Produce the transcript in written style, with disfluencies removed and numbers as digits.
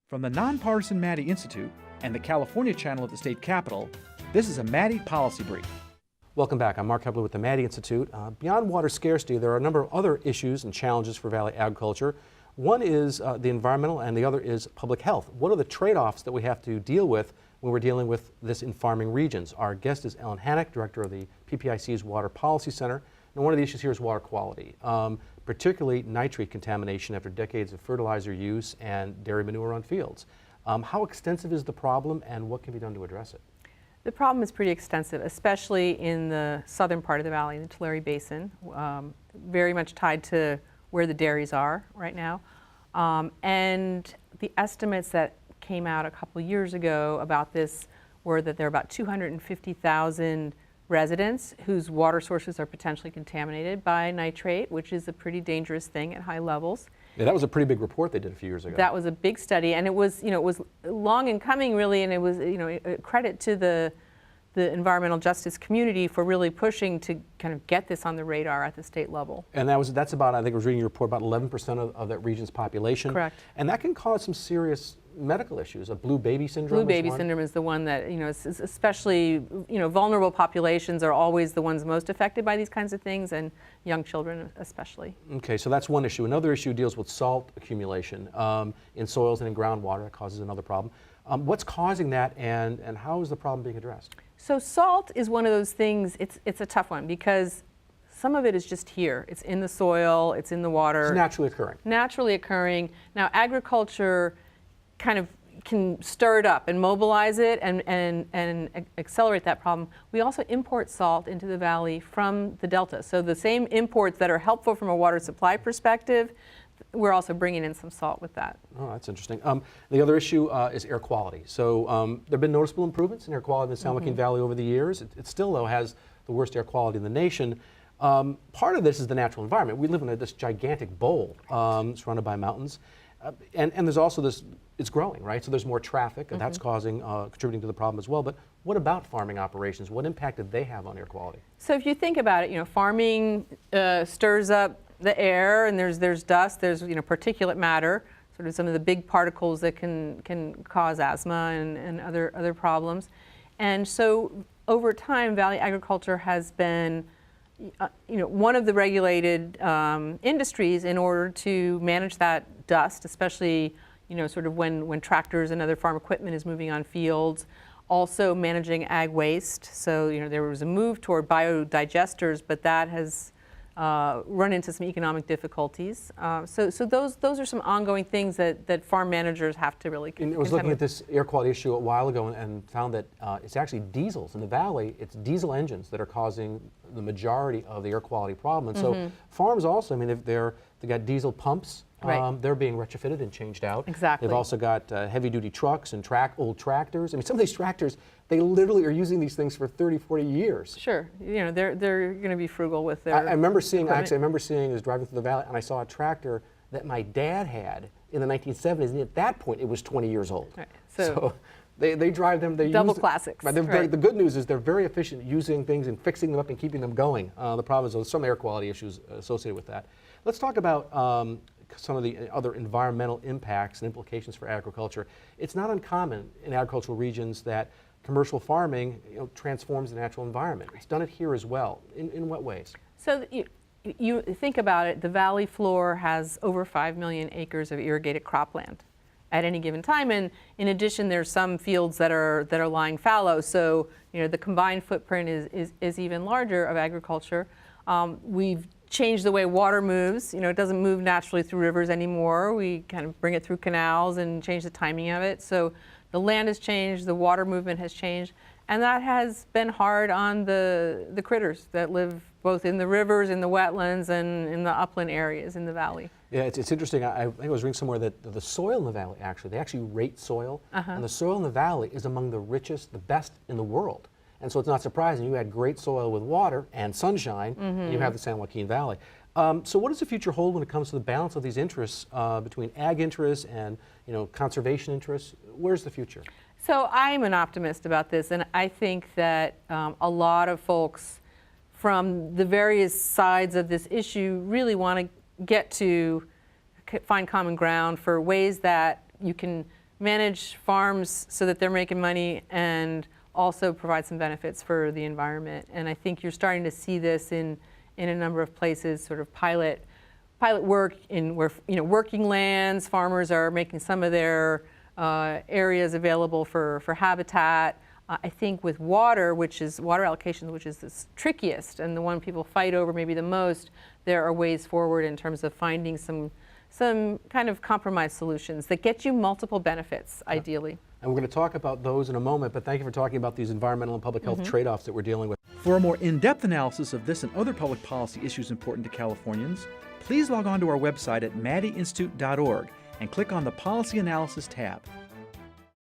From the nonpartisan Maddy Institute and the California channel at the state capitol, this is a Maddy Policy Brief. Welcome back. I'm Mark Hepler with the Maddy Institute. Beyond water scarcity, there are a number of other issues and challenges for Valley agriculture. One is the environmental and the other is public health. What are the trade-offs that we have to deal with when we're dealing with this in farming regions? Our guest is Ellen Hannock, director of the PPIC's Water Policy Center. And one of the issues here is water quality, particularly nitrate contamination after decades of fertilizer use and dairy manure on fields. How extensive is the problem and what can be done to address it? The problem is pretty extensive, especially in the southern part of the valley, in the Tulare Basin, very much tied to where the dairies are right now. And the estimates that came out a couple years ago about this were that there are about 250,000 residents whose water sources are potentially contaminated by nitrate, which is a pretty dangerous thing at high levels. Yeah, that was a pretty big report they did a few years ago. That was a big study, and it was, it was long in coming, really, and it was, a credit to the environmental justice community for really pushing to kind of get this on the radar at the state level. And that's about, I think I was reading your report, about 11% of that region's population. Correct. And that can cause some serious medical issues. A blue baby syndrome. Blue baby syndrome is the one that, especially, vulnerable populations are always the ones most affected by these kinds of things, and young children especially. Okay, so that's one issue. Another issue deals with salt accumulation in soils and in groundwater. That causes another problem. What's causing that, and how is the problem being addressed? So salt is one of those things, it's a tough one because some of it is just here. It's in the soil, it's in the water. It's naturally occurring. Naturally occurring. Now agriculture kind of can stir it up and mobilize it and accelerate that problem. We also import salt into the valley from the delta. So the same imports that are helpful from a water supply perspective, we're also bringing in some salt with that. Oh, that's interesting. The other issue is air quality. So there have been noticeable improvements in air quality in the San Joaquin Valley over the years. It still, though, has the worst air quality in the nation. Part of this is the natural environment. We live in this gigantic bowl surrounded by mountains. And there's also this, it's growing, right? So there's more traffic, and that's contributing to the problem as well. But what about farming operations? What impact did they have on air quality? So if you think about it, farming stirs up the air, and there's dust, there's particulate matter, sort of some of the big particles that can cause asthma and other problems. And so over time, Valley agriculture has been one of the regulated industries in order to manage that dust, especially sort of when tractors and other farm equipment is moving on fields. Also managing ag waste. So there was a move toward biodigesters, but that has run into some economic difficulties. So those are some ongoing things that farm managers have to really contend with. I was looking at this air quality issue a while ago and found that it's actually diesels. In the valley, it's diesel engines that are causing the majority of the air quality problem. And so farms also, they got diesel pumps. Right. They're being retrofitted and changed out. Exactly. They've also got heavy-duty trucks and old tractors. Some of these tractors, they literally are using these things for 30, 40 years. Sure. They're going to be frugal with their I remember seeing, equipment. I was driving through the valley, and I saw a tractor that my dad had in the 1970s, and at that point, it was 20 years old. Right. So they drive them. They double use classics. Right. Right. The good news is they're very efficient using things and fixing them up and keeping them going. The problem is there's some air quality issues associated with that. Let's talk about some of the other environmental impacts and implications for agriculture. It's not uncommon in agricultural regions that commercial farming transforms the natural environment. It's done it here as well. In what ways? So you think about it, the valley floor has over 5 million acres of irrigated cropland at any given time, and in addition there's some fields that are lying fallow, so the combined footprint is even larger of agriculture. We've changed the way water moves. It doesn't move naturally through rivers anymore. We kind of bring it through canals and change the timing of it. So the land has changed, the water movement has changed, and that has been hard on the critters that live both in the rivers, in the wetlands, and in the upland areas in the valley. Yeah, it's interesting. I think I was reading somewhere that the soil in the valley, they actually rate soil, and the soil in the valley is among the richest, the best in the world. And so it's not surprising you had great soil with water and sunshine, and you have the San Joaquin Valley. So what does the future hold when it comes to the balance of these interests between ag interests and conservation interests? Where's the future? So I'm an optimist about this, and I think that a lot of folks from the various sides of this issue really want to get to find common ground for ways that you can manage farms so that they're making money and also provide some benefits for the environment. And I think you're starting to see this in a number of places, sort of pilot work in where, working lands, farmers are making some of their areas available for habitat. I think with water allocations, which is the trickiest and the one people fight over maybe the most, there are ways forward in terms of finding some kind of compromise solutions that get you multiple benefits, ideally. And we're going to talk about those in a moment, but thank you for talking about these environmental and public health trade-offs that we're dealing with. For a more in-depth analysis of this and other public policy issues important to Californians, please log on to our website at maddyinstitute.org and click on the Policy Analysis tab.